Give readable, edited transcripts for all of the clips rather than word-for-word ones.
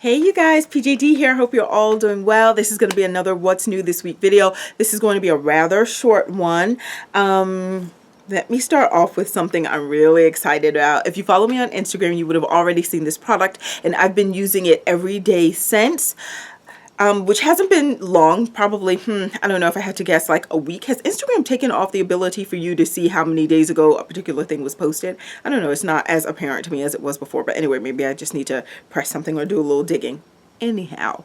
Hey you guys, PJD here. Hope you're all doing well. This is going to be another What's New This Week video. This is going to be a rather short one. Let me start off with something I'm really excited about. If you follow me on Instagram, you would have already seen this product, and I've been using it every day since. Which hasn't been long, probably, I don't know if I had to guess, like a week. Has Instagram taken off the ability for you to see how many days ago a particular thing was posted? I don't know, it's not as apparent to me as it was before, but anyway, maybe I just need to press something or do a little digging. Anyhow,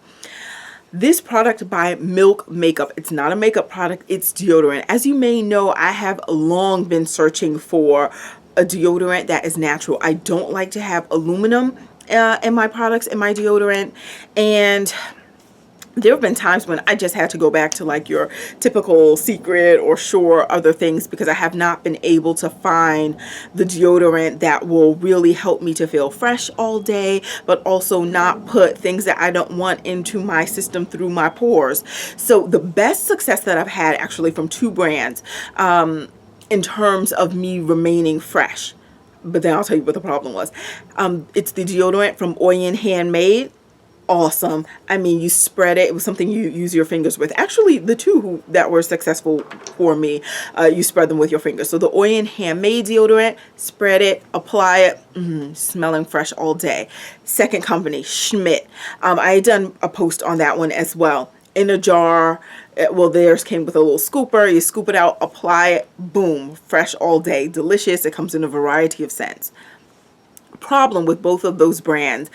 this product by Milk Makeup, it's not a makeup product, it's deodorant. As you may know, I have long been searching for a deodorant that is natural. I don't like to have aluminum in my products, in my deodorant, and there have been times when I just had to go back to like your typical Secret or Shore, other things, because I have not been able to find the deodorant that will really help me to feel fresh all day, but also not put things that I don't want into my system through my pores. So the best success that I've had actually from two brands in terms of me remaining fresh, but then I'll tell you what the problem was. It's the deodorant from Handmade. Awesome. I mean, you spread it. It was something you use your fingers with. Actually, the two that were successful for me, you spread them with your fingers. So the Handmade deodorant, spread it, apply it, smelling fresh all day. Second company, Schmidt. I had done a post on that one as well. In a jar. Well, theirs came with a little scooper. You scoop it out, apply it, boom, fresh all day. Delicious. It comes in a variety of scents. Problem with both of those brands,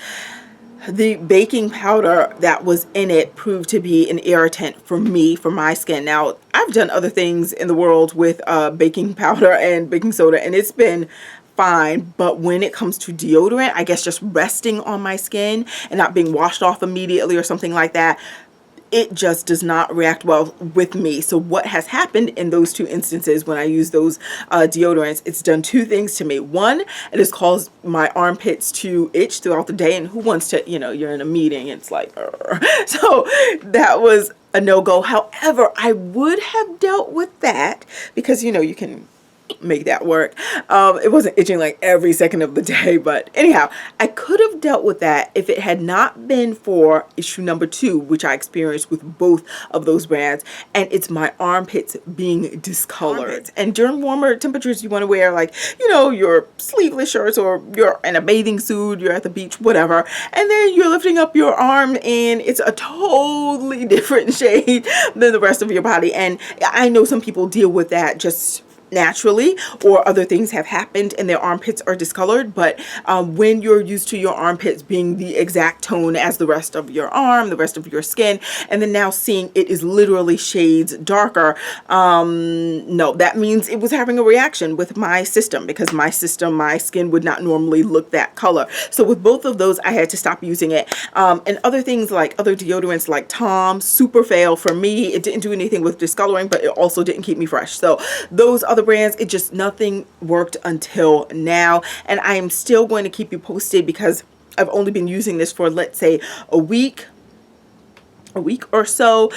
the baking powder that was in it proved to be an irritant for me, for my skin. Now, I've done other things in the world with baking powder and baking soda, and it's been fine. But when it comes to deodorant, I guess just resting on my skin and not being washed off immediately or something like that, it just does not react well with me. So what has happened in those two instances when I use those deodorants, it's done two things to me. One, it has caused my armpits to itch throughout the day, and who wants to, you know, you're in a meeting, it's like, so that was a no-go. However, I would have dealt with that because, you know, you can make that work. It wasn't itching like every second of the day, but anyhow, I could have dealt with that if it had not been for issue number 2, which I experienced with both of those brands, and it's my armpits being discolored. And during warmer temperatures, you want to wear, like, you know, your sleeveless shirts, or you're in a bathing suit, you're at the beach, whatever, and then you're lifting up your arm and it's a totally different shade than the rest of your body. And I know some people deal with that just naturally, or other things have happened and their armpits are discolored. But when you're used to your armpits being the exact tone as the rest of your arm, the rest of your skin, and then now seeing it is literally shades darker, no, that means it was having a reaction with my system, because my skin would not normally look that color. So with both of those, I had to stop using it. And other things like other deodorants like Tom, super fail for me. It didn't do anything with discoloring, but it also didn't keep me fresh. So those other brands, it just, nothing worked until now, and I am still going to keep you posted because I've only been using this for, let's say, a week or so,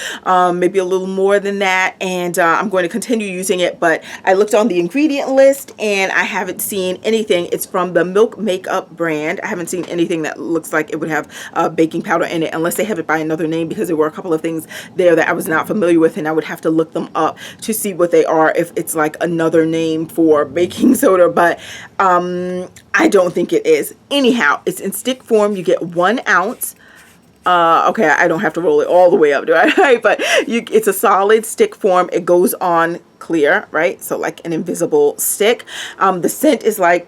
maybe a little more than that, and I'm going to continue using it. But I looked on the ingredient list and I haven't seen anything. It's from the Milk Makeup brand. I haven't seen anything that looks like it would have baking powder in it, unless they have it by another name, because there were a couple of things there that I was not familiar with, and I would have to look them up to see what they are, if it's like another name for baking soda. But I don't think it is. Anyhow, it's in stick form. You get 1 ounce. Okay, I don't have to roll it all the way up, do I? But it's a solid stick form. It goes on clear, right? So like an invisible stick. The scent is like,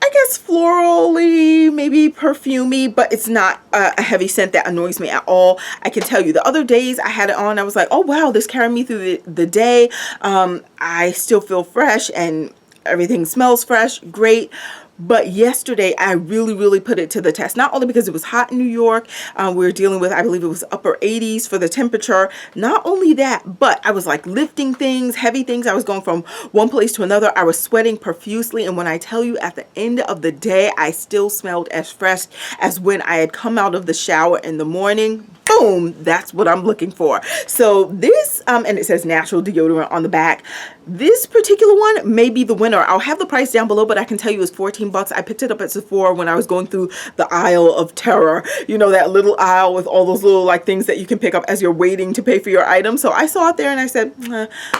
I guess, florally, maybe perfumey, but it's not a heavy scent that annoys me at all. I can tell you, the other days I had it on, I was like, oh wow, this carried me through the day. I still feel fresh and everything smells fresh, great. But yesterday, I really put it to the test. Not only because it was hot in New York, we were dealing with, I believe it was upper 80s for the temperature. Not only that, but I was like lifting things, heavy things. I was going from one place to another. I was sweating profusely. And when I tell you, at the end of the day, I still smelled as fresh as when I had come out of the shower in the morning. Boom! boom, that's what I'm looking for. So this, and it says natural deodorant on the back. This particular one may be the winner. I'll have the price down below, but I can tell you it's 14 bucks. I picked it up at Sephora when I was going through the aisle of terror. You know, that little aisle with all those little like things that you can pick up as you're waiting to pay for your item. So I saw it there and I said,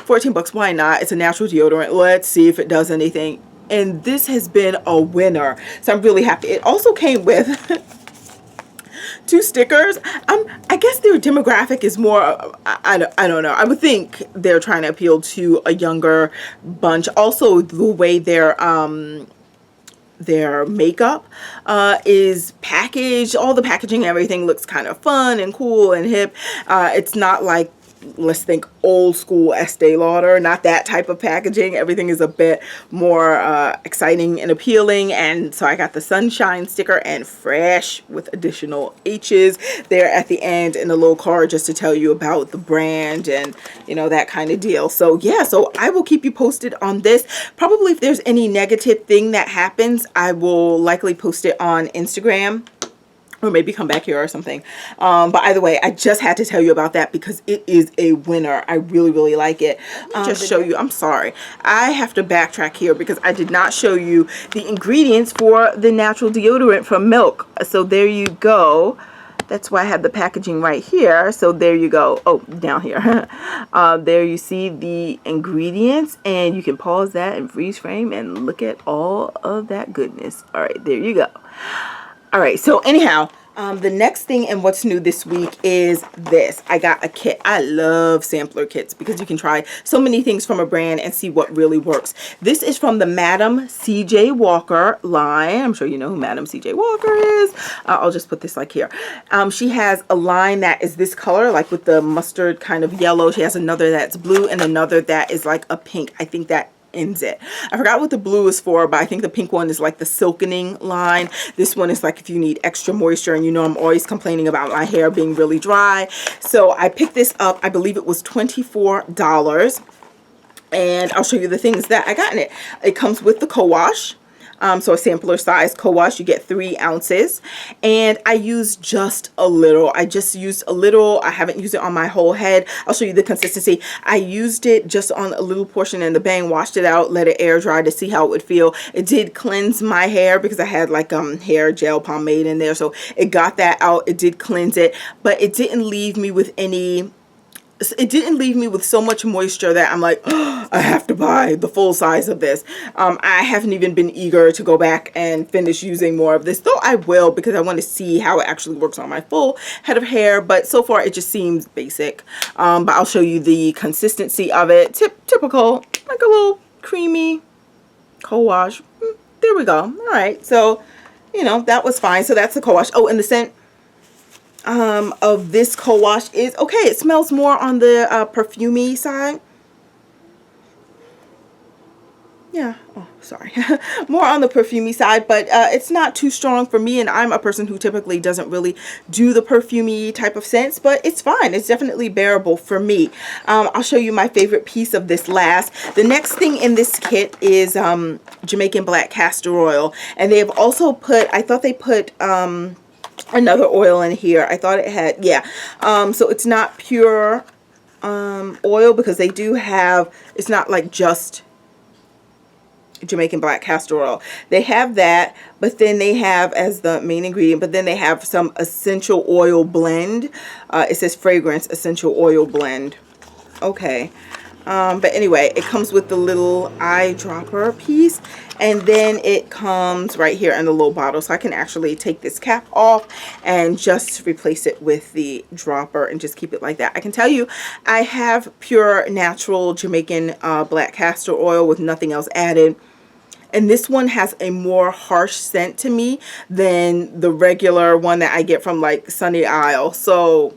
14 bucks, why not? It's a natural deodorant. Let's see if it does anything. And this has been a winner. So I'm really happy. It also came with 2 stickers. I guess their demographic is more, I don't know. I would think they're trying to appeal to a younger bunch. Also, the way their makeup is packaged, all the packaging, everything looks kind of fun and cool and hip. It's not like, let's think old school Estee Lauder, not that type of packaging. Everything is a bit more exciting and appealing. And so I got the sunshine sticker and fresh with additional H's there at the end in the little card just to tell you about the brand and, you know, that kind of deal. So yeah, so I will keep you posted on this. Probably if there's any negative thing that happens, I will likely post it on Instagram, or maybe come back here or something. But either way, I just had to tell you about that because it is a winner. I really, really like it. Just show you, I'm sorry. I have to backtrack here because I did not show you the ingredients for the natural deodorant from Milk. So there you go. That's why I have the packaging right here. So there you go. Oh, down here. There you see the ingredients, and you can pause that and freeze frame and look at all of that goodness. All right, there you go. All right, so anyhow, the next thing and what's new this week is this. I got a kit. I love sampler kits because you can try so many things from a brand and see what really works. This is from the Madam C.J. Walker line. I'm sure you know who Madam C.J. Walker is. I'll just put this like here. She has a line that is this color, like with the mustard kind of yellow. She has another that's blue and another that is like a pink. I think that ends it. I forgot what the blue is for, but I think the pink one is like the silkening line. This one is like if you need extra moisture, and you know I'm always complaining about my hair being really dry. So I picked this up. I believe it was $24. And I'll show you the things that I got in it. It comes with the co-wash. So a sampler size co-wash, you get 3 ounces. And I used just a little. I just used a little. I haven't used it on my whole head. I'll show you the consistency. I used it just on a little portion in the bang, washed it out, let it air dry to see how it would feel. It did cleanse my hair because I had like hair gel pomade in there. So it got that out. It did cleanse it, but it didn't leave me with any... It didn't leave me with so much moisture that I'm like, oh, I have to buy the full size of this. I haven't even been eager to go back and finish using more of this, though I will because I want to see how it actually works on my full head of hair. But so far it just seems basic. But I'll show you the consistency of it. Typical, like a little creamy co-wash. There we go. All right. So, you know, that was fine. So that's the co-wash. Oh, and the scent of this co-wash is okay. It smells more on the perfumey side. Yeah, oh sorry. More on the perfumey side, but it's not too strong for me, and I'm a person who typically doesn't really do the perfumey type of scents, but it's fine. It's definitely bearable for me. I'll show you my favorite piece of this last. The next thing in this kit is Jamaican black castor oil, and they have also put, I thought they put another oil in here. I thought it had, yeah. So it's not pure oil because they do have, it's not like just Jamaican black castor oil. They have that, but then they have as the main ingredient, but then they have some essential oil blend. It says fragrance essential oil blend. Okay. But anyway, it comes with the little eyedropper piece, and then it comes right here in the little bottle, so I can actually take this cap off and just replace it with the dropper and just keep it like that. I can tell you I have pure natural Jamaican black castor oil with nothing else added, and this one has a more harsh scent to me than the regular one that I get from like Sunny Isle. So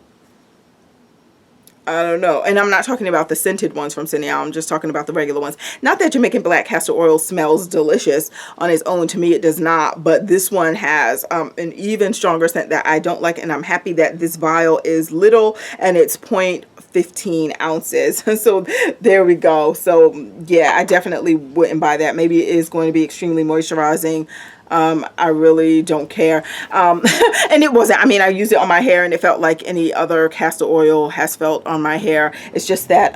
I don't know. And I'm not talking about the scented ones from Sunny Isle. I'm just talking about the regular ones. Not that Jamaican black castor oil smells delicious on its own. To me, it does not. But this one has an even stronger scent that I don't like. And I'm happy that this vial is little and it's 0.15 ounces. So there we go. So yeah, I definitely wouldn't buy that. Maybe it is going to be extremely moisturizing. I really don't care. And it wasn't, I mean, I used it on my hair and it felt like any other castor oil has felt on my hair. It's just that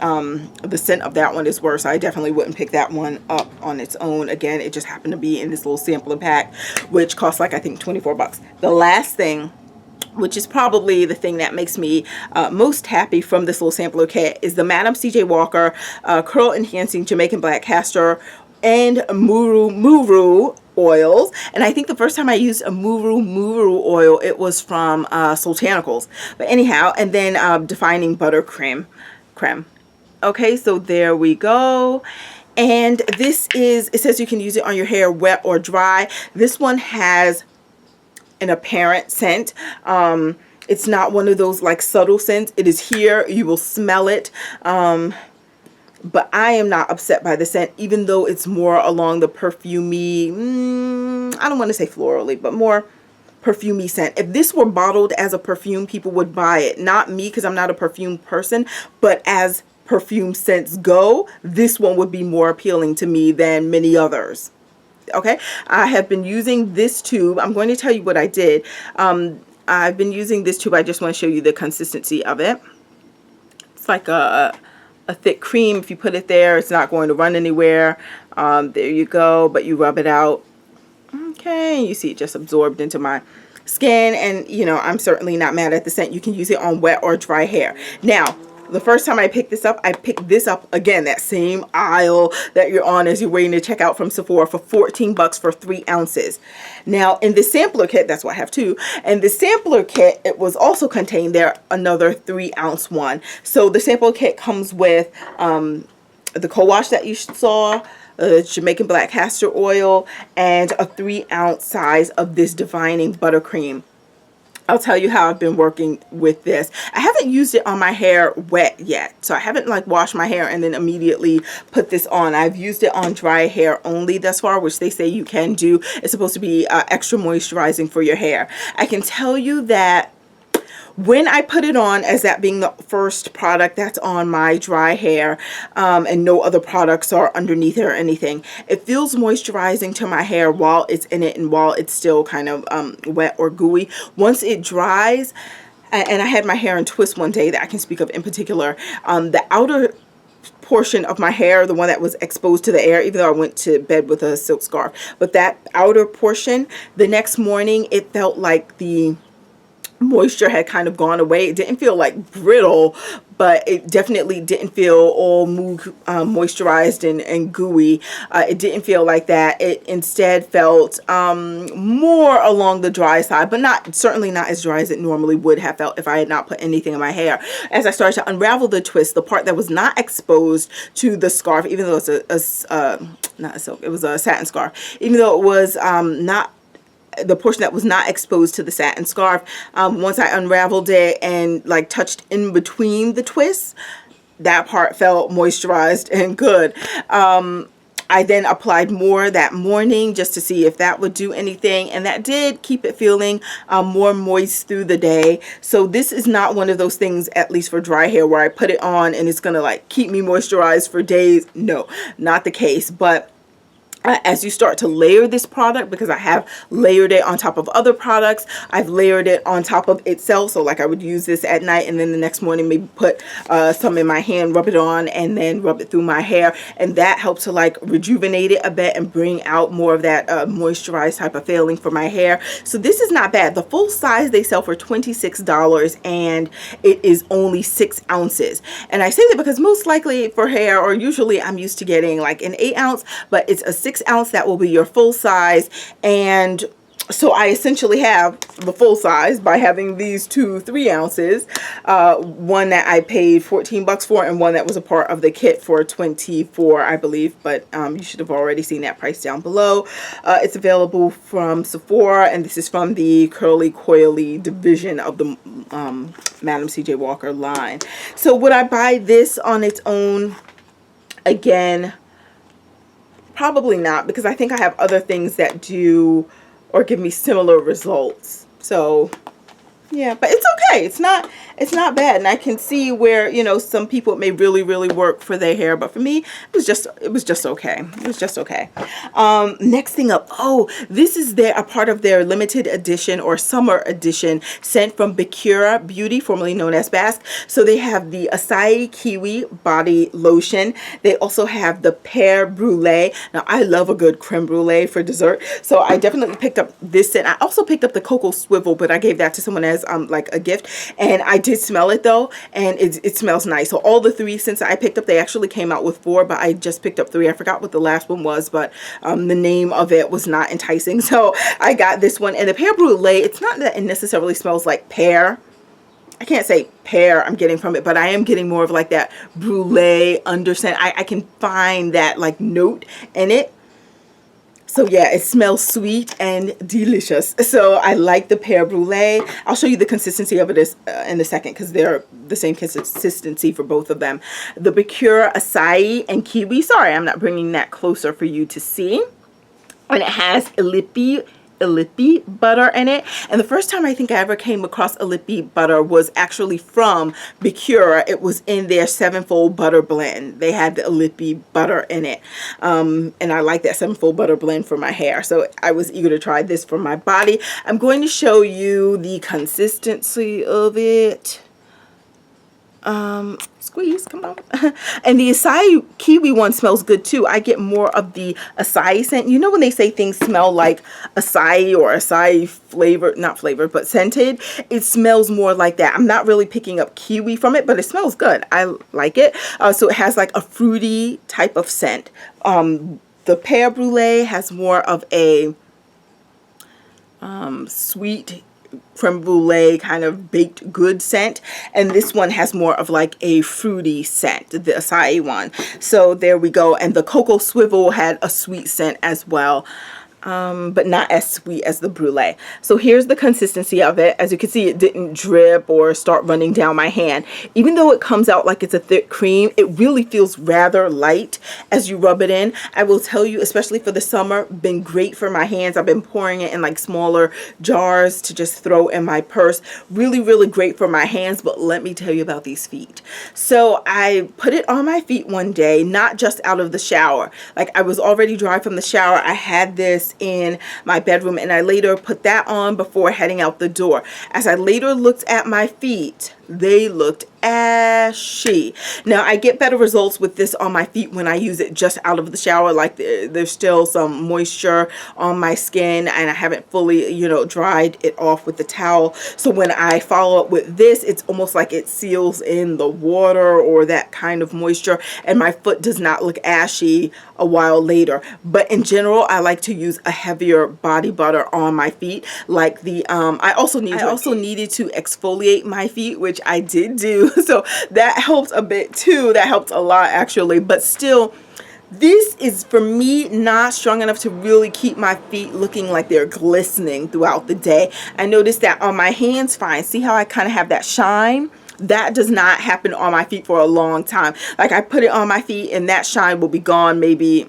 the scent of that one is worse. I definitely wouldn't pick that one up on its own. Again, it just happened to be in this little sampler pack, which costs like, I think, 24 bucks. The last thing, which is probably the thing that makes me most happy from this little sampler kit, is the Madam C.J. Walker Curl Enhancing Jamaican Black Castor and Muru oils. And I think the first time I used a Muru oil, it was from Sultanicals. But anyhow, and then Defining Butter Creme. Okay, so there we go. And this is, it says you can use it on your hair wet or dry. This one has an apparent scent. It's not one of those like subtle scents. It is here. You will smell it. But I am not upset by the scent, even though it's more along the perfumey, I don't want to say florally, but more perfumey scent. If this were bottled as a perfume, people would buy it. Not me, because I'm not a perfume person, but as perfume scents go, this one would be more appealing to me than many others. Okay, I have been using this tube. I'm going to tell you what I did. I've been using this tube. I just want to show you the consistency of it. It's like a thick cream. If you put it there, it's not going to run anywhere. There you go, but you rub it out. Okay, you see it just absorbed into my skin, and you know, I'm certainly not mad at the scent. You can use it on wet or dry hair. Now, the first time I picked this up, I picked this up again, that same aisle that you're on as you're waiting to check out from Sephora, for 14 bucks for 3 ounces. Now, in the sampler kit, that's why I have 2. And the sampler kit, it was also contained there another 3-ounce one. So the sampler kit comes with the co-wash that you saw, Jamaican Black Castor Oil, and a 3-ounce size of this Defining Buttercream. I'll tell you how I've been working with this. I haven't used it on my hair wet yet. So I haven't like washed my hair and then immediately put this on. I've used it on dry hair only thus far, which they say you can do. It's supposed to be extra moisturizing for your hair. I can tell you that when I put it on, as that being the first product that's on my dry hair, and no other products are underneath it or anything, it feels moisturizing to my hair while it's in it and while it's still kind of wet or gooey. Once it dries, and I had my hair in twists one day that I can speak of in particular, the outer portion of my hair, the one that was exposed to the air, even though I went to bed with a silk scarf, but that outer portion, the next morning, it felt like the moisture had kind of gone away. It didn't feel like brittle, but it definitely didn't feel all moisturized and gooey. It didn't feel like that. It instead felt more along the dry side, but certainly not as dry as it normally would have felt if I had not put anything in my hair. As I started to unravel the twist, the part that was not exposed to the scarf, even though it's not a silk, it was a satin scarf, even though it was not the portion that was not exposed to the satin scarf, once I unraveled it and like touched in between the twists, that part felt moisturized and good. I then applied more that morning just to see if that would do anything, and that did keep it feeling more moist through the day. So this is not one of those things, at least for dry hair, where I put it on and it's gonna like keep me moisturized for days. No, not the case. But as you start to layer this product, because I have layered it on top of other products, I've layered it on top of itself. So like I would use this at night and then the next morning maybe put some in my hand, rub it on, and then rub it through my hair, and that helps to like rejuvenate it a bit and bring out more of that moisturized type of feeling for my hair. So this is not bad. The full size they sell for $26 and it is only 6 ounces. And I say that because most likely for hair, or usually I'm used to getting like an 8 ounce, but it's a 6 ounce that will be your full size. And so I essentially have the full size by having these 2 3 ounces, one that I paid 14 bucks for and one that was a part of the kit for 24, I believe, but you should have already seen that price down below. It's available from Sephora, and this is from the curly coily division of the Madam C.J. Walker line. So would I buy this on its own? Again, probably not, because I think I have other things that do or give me similar results. So Yeah, but it's okay. It's not bad. And I can see where, you know, some people it may really, really work for their hair, but for me, it was just okay. It was just okay. Next thing up, oh, this is a part of their limited edition or summer edition scent from Yura Beauty, formerly known as Basque. So they have the acai kiwi body lotion. They also have the pear brulee. Now I love a good creme brulee for dessert. So I definitely picked up this scent. I also picked up the cocoa swivel, but I gave that to someone as like a gift, and I did smell it though, and it smells nice. So all the 3 scents I picked up, they actually came out with 4, but I just picked up 3. I forgot what the last one was, but the name of it was not enticing, so I got this one. And the pear brulee, it's not that it necessarily smells like pear. I can't say pear I'm getting from it, but I am getting more of like that brulee under scent. I can find that like note in it. So yeah, it smells sweet and delicious. So I like the pear brulee. I'll show you the consistency of it in a second, because they're the same consistency for both of them. The Yura acai and kiwi. Sorry, I'm not bringing that closer for you to see. And it has Ilipi butter in it. And the first time I think I ever came across Ilipi butter was actually from Yura. It was in their 7-fold butter blend. They had the Ilipi butter in it. And I like that 7-fold butter blend for my hair. So I was eager to try this for my body. I'm going to show you the consistency of it. Squeeze, come on. And the acai kiwi one smells good too. I get more of the acai scent. You know when they say things smell like acai or acai flavored, not flavored, but scented? It smells more like that. I'm not really picking up kiwi from it, but it smells good. I like it. So it has like a fruity type of scent. The pear brulee has more of a sweet creme brulee kind of baked good scent, and this one has more of like a fruity scent, the acai one. So there we go. And the cocoa swivel had a sweet scent as well, but not as sweet as the brulee. So here's the consistency of it. As you can see, it didn't drip or start running down my hand. Even though it comes out like it's a thick cream, it really feels rather light as you rub it in. I will tell you, especially for the summer, been great for my hands. I've been pouring it in like smaller jars to just throw in my purse. Really, really great for my hands. But let me tell you about these feet. So I put it on my feet one day, not just out of the shower. Like I was already dry from the shower. I had this in my bedroom, and I later put that on before heading out the door. As I later looked at my feet, they looked ashy. Now I get better results with this on my feet when I use it just out of the shower. Like there's still some moisture on my skin, and I haven't fully, you know, dried it off with the towel. So when I follow up with this, it's almost like it seals in the water or that kind of moisture, and my foot does not look ashy a while later. But in general, I like to use a heavier body butter on my feet. Like the I also needed to exfoliate my feet, which I did do. So that helped a bit too. That helped a lot actually. But still, this is for me not strong enough to really keep my feet looking like they're glistening throughout the day. I noticed that on my hands fine. See how I kind of have that shine? That does not happen on my feet for a long time. Like I put it on my feet and that shine will be gone maybe,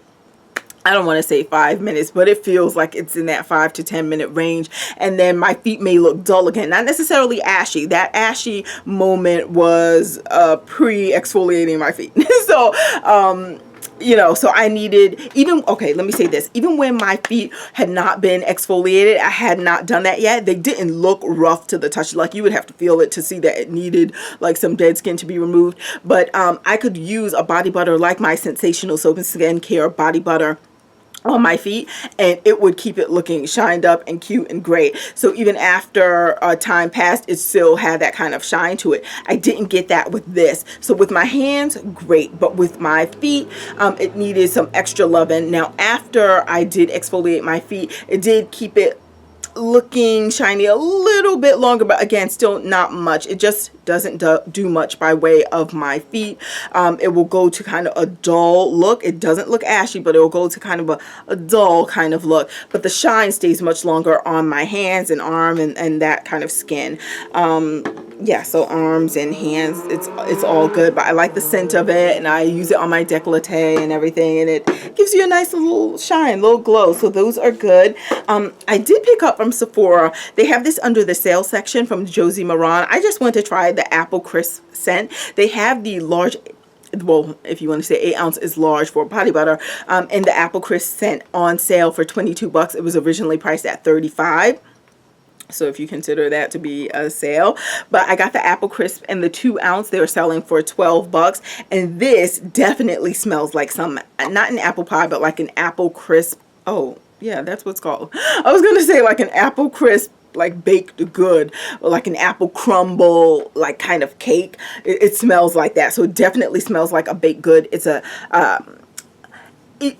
I don't want to say 5 minutes, but it feels like it's in that 5 to 10 minute range. And then my feet may look dull again. Not necessarily ashy. That ashy moment was pre-exfoliating my feet. So, you know, so I needed, even, okay, let me say this. Even when my feet had not been exfoliated, I had not done that yet, they didn't look rough to the touch. Like you would have to feel it to see that it needed like some dead skin to be removed. But I could use a body butter like my Sensational Soap and Skincare body butter on my feet, and it would keep it looking shined up and cute and great. So even after time passed, it still had that kind of shine to it. I didn't get that with this. So with my hands, great, but with my feet, it needed some extra loving. Now after I did exfoliate my feet, it did keep it looking shiny a little bit longer, but again, still not much. It just doesn't do much by way of my feet. It will go to kind of a dull look. It doesn't look ashy, but it will go to kind of a dull kind of look, but the shine stays much longer on my hands and arm and that kind of skin. yeah, so arms and hands, it's all good, but I like the scent of it, and I use it on my décolleté and everything, and it gives you a nice little shine, little glow. So those are good. I did pick up from Sephora. They have this under the sale section from Josie Maran. I just want to try the Apple Crisp scent. They have the large, well, if you want to say 8 ounce is large for body butter, and the Apple Crisp scent on sale for 22 bucks. It was originally priced at 35. So if you consider that to be a sale, but I got the Apple Crisp and the 2 ounce, they were selling for 12 bucks. And this definitely smells like some, not an apple pie, but like an Apple Crisp. Oh yeah, that's what it's called. I was going to say like an Apple Crisp, like baked good, or like an apple crumble, like kind of cake. It smells like that. So it definitely smells like a baked good. It's a, it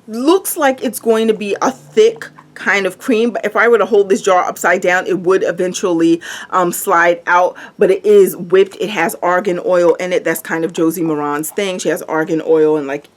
looks like it's going to be a thick kind of cream, but if I were to hold this jar upside down, it would eventually slide out. But it is whipped. It has argan oil in it. That's kind of Josie Maran's thing. She has argan oil and like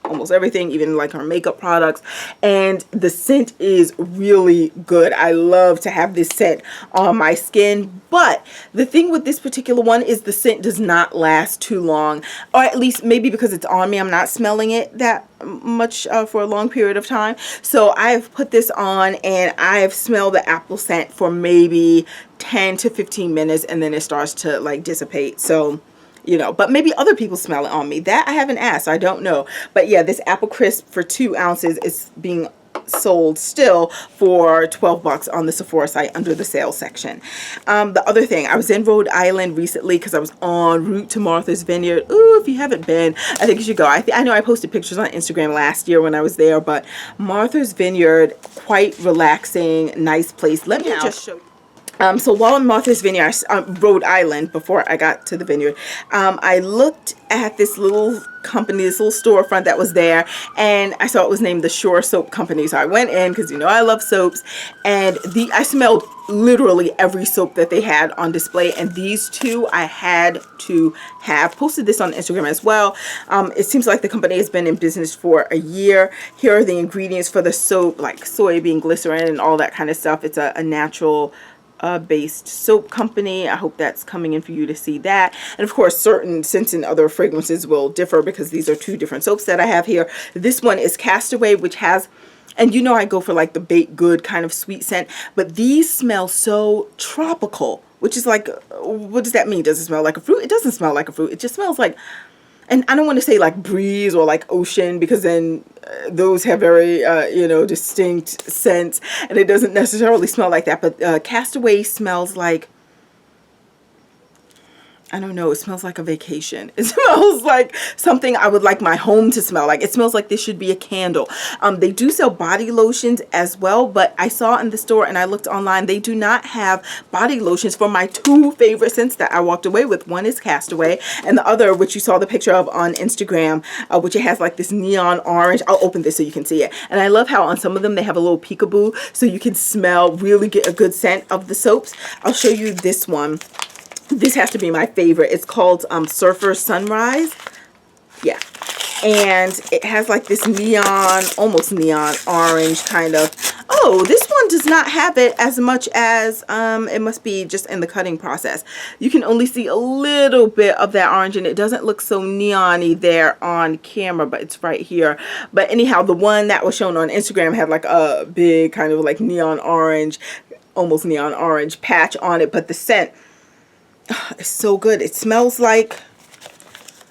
almost everything, even like her makeup products, and the scent is really good. I love to have this scent on my skin, but the thing with this particular one is the scent does not last too long, or at least maybe because it's on me, I'm not smelling it that much for a long period of time. So I've put this on and I've smelled the apple scent for maybe 10 to 15 minutes, and then it starts to like dissipate. So you know, but maybe other people smell it on me. That I haven't asked. I don't know. But yeah, this Apple Crisp for 2 ounces is being sold still for 12 bucks on the Sephora site under the sales section. The other thing, I was in Rhode Island recently because I was en route to Martha's Vineyard. Ooh, if you haven't been, I think you should go. I know I posted pictures on Instagram last year when I was there, but Martha's Vineyard, quite relaxing, nice place. Let me just show you. So while in Martha's Vineyard, Rhode Island, before I got to the vineyard, I looked at this little company, this little storefront that was there, and I saw it was named the Shore Soap Company. So I went in because, you know, I love soaps, and I smelled literally every soap that they had on display, and these two I had to have. Posted this on Instagram as well. It seems like the company has been in business for a year. Here are the ingredients for the soap, like soybean glycerin and all that kind of stuff. It's a natural based soap company. I hope that's coming in for you to see that. And of course, certain scents and other fragrances will differ because these are 2 different soaps that I have here. This one is Castaway, which has, and you know I go for like the baked good kind of sweet scent, but these smell so tropical, which is like, what does that mean? Does it smell like a fruit? It doesn't smell like a fruit. It just smells like, and I don't want to say like breeze or like ocean, because then those have very, you know, distinct scents, and it doesn't necessarily smell like that. But Castaway smells like, I don't know, it smells like a vacation. It smells like something I would like my home to smell like. It smells like this should be a candle. They do sell body lotions as well, but I saw in the store and I looked online, they do not have body lotions for my 2 favorite scents that I walked away with. One is Castaway, and the other, which you saw the picture of on Instagram, which it has like this neon orange. I'll open this so you can see it. And I love how on some of them they have a little peekaboo so you can smell, really get a good scent of the soaps. I'll show you this one. This has to be my favorite. It's called Surfer Sunrise. Yeah. And it has like this neon, almost neon orange kind of. Oh, this one does not have it as much as, it must be just in the cutting process. You can only see a little bit of that orange, and it doesn't look so neon-y there on camera, but it's right here. But anyhow, the one that was shown on Instagram had like a big kind of like neon orange, almost neon orange patch on it, but the scent, it's so good. It smells like,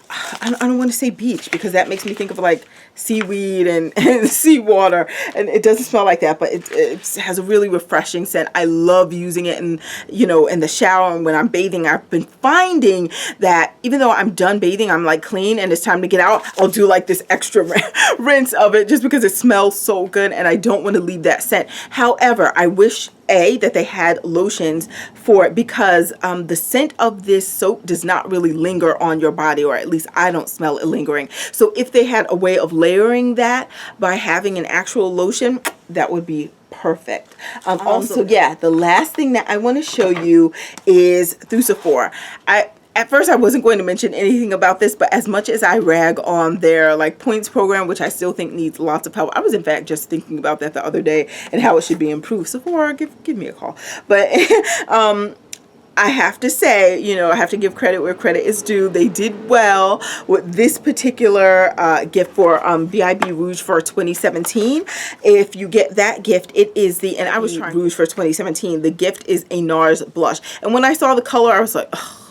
I don't want to say beach because that makes me think of like seaweed and seawater, and it doesn't smell like that, but it has a really refreshing scent. I love using it in, you know, in the shower and when I'm bathing. I've been finding that even though I'm done bathing, I'm like clean and it's time to get out, I'll do like this extra rinse of it just because it smells so good and I don't want to leave that scent. However, I wish that they had lotions for it, because the scent of this soap does not really linger on your body, or at least I don't smell it lingering. So if they had a way of layering that by having an actual lotion, that would be perfect. Also, yeah, the last thing that I want to show you is through Sephora. At first I wasn't going to mention anything about this, but as much as I rag on their like points program, which I still think needs lots of help, I was in fact just thinking about that the other day and how it should be improved. Sephora, give me a call. But I have to say, you know, I have to give credit where credit is due. They did well with this particular gift for VIB Rouge for 2017. If you get that gift, it is the, and I was trying Rouge for 2017. The gift is a NARS blush. And when I saw the color, I was like, ugh,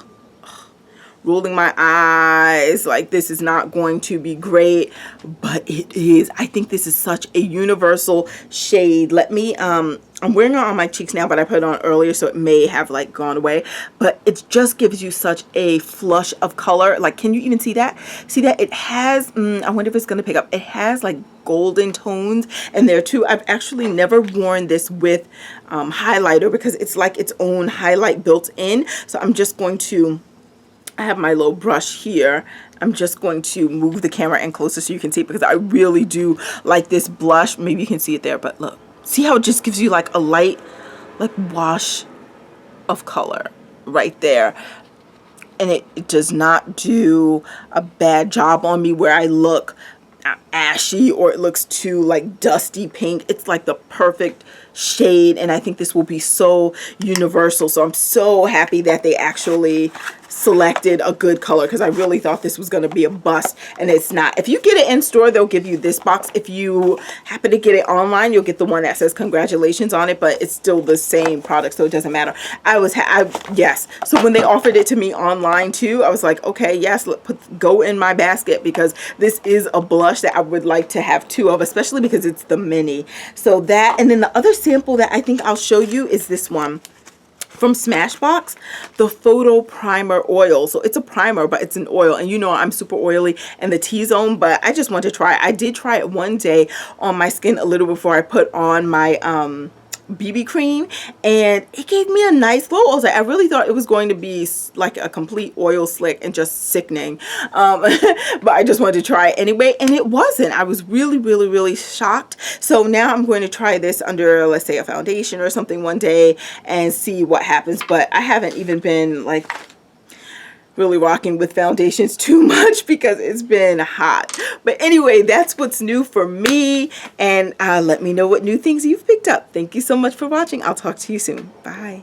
rolling my eyes, like this is not going to be great, but it is. I think this is such a universal shade. Let me I'm wearing it on my cheeks now, but I put it on earlier, so it may have like gone away, but it just gives you such a flush of color. Like, can you even see that? See that it has I wonder if it's going to pick up. It has like golden tones in there too. I've actually never worn this with highlighter because it's like its own highlight built in. So I'm just going to, I have my little brush here. I'm just going to move the camera in closer so you can see it, because I really do like this blush. Maybe you can see it there, but look. See how it just gives you like a light, like wash of color right there. And it does not do a bad job on me where I look ashy or it looks too like dusty pink. It's like the perfect shade, and I think this will be so universal. So I'm so happy that they actually selected a good color, because I really thought this was going to be a bust, and it's not. If you get it in store, they'll give you this box. If you happen to get it online, you'll get the one that says congratulations on it, but it's still the same product, so it doesn't matter. Yes, so when they offered it to me online too, I was like, okay, yes, go in my basket, because this is a blush that I would like to have two of, especially because it's the mini. So that, and then the other sample that I think I'll show you is this one from Smashbox, the Photo Primer Oil. So it's a primer, but it's an oil, and you know I'm super oily in the T-zone, but I just wanted to try it. I did try it one day on my skin a little before I put on my BB cream, and it gave me a nice glow. I was like, I really thought it was going to be like a complete oil slick and just sickening, but I just wanted to try it anyway, and it wasn't. I was really shocked. So now I'm going to try this under, let's say, a foundation or something one day and see what happens. But I haven't even been like really rocking with foundations too much because it's been hot. But anyway, that's what's new for me, and let me know what new things you've picked up. Thank you so much for watching. I'll talk to you soon. Bye.